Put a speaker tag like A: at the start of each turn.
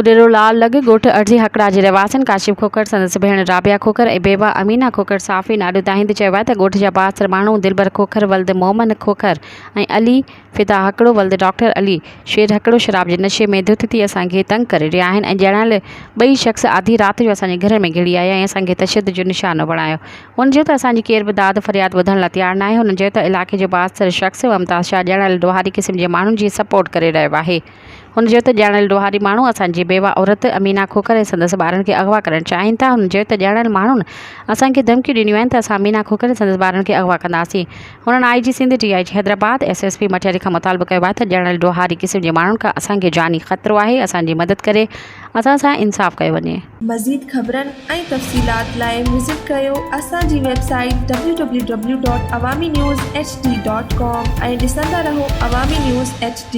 A: उडेरो लाल लग ॻोठ अर्जी हकड़ा जे रहवासिन काशिफ खोखर, संदसि भेण राबिया खोखर ऐं बेवा अमीना खोखर साफ़ी नाॾो दाहिंद चयो आहे त ॻोठ जा 72 माण्हू दिलबर खोखर वल्द मोहम्मद खोखर ऐं अली फिदा हकड़ो वल्द डॉक्टर अली शेर हकड़ो शराब जे नशे में धुत थी असांखे तंग करे रहिया आहिनि ऐं ॼाणायल ॿई शख़्स आधी राति जो असांजे घर में घिड़ी आया ऐं असांखे तशदुद जो निशानो बणायो। हुन चयो त असांजी केर बि दाद फरियाद ॿुधण लाइ तयारु न आहे। हुन चयो त इलाइक़े जो 72 शख़्स मुमताज़ शाह ॼाणायल ॾोहारी क़िस्म जे माण्हुनि जी सपोर्ट करे रहियो आहे। हुन चयो त ॼाणायल ॾोहारी माण्हू असांजी बेवा औरत अमीना खोखर ऐं संदसि ॿारनि खे अगवा करणु चाहिनि था। हुन चयो त ॼाणायल माण्हुनि असांखे धमकियूं ॾिनियूं आहिनि त असां अमीना खोखर ऐं संदसि ॿारनि खे अगवा कंदासीं। हुननि IG Sindh DIG Hyderabad SSP Matiari खां मुतालबो कयो आहे त ॼाणायल ॾोहारी क़िस्म जे माण्हुनि खां असांखे जानी ख़तरो आहे। असांजी मदद करे असां सां इंसाफ़ कयो वञे।
B: मज़ीद ख़बरनि ऐं तफ़सीलात लाइ विज़िट कयो असांजी वेबसाइट www.awamiNewsHD.com ऐं ॾिसंदा रहो अवामी न्यूज़ HD।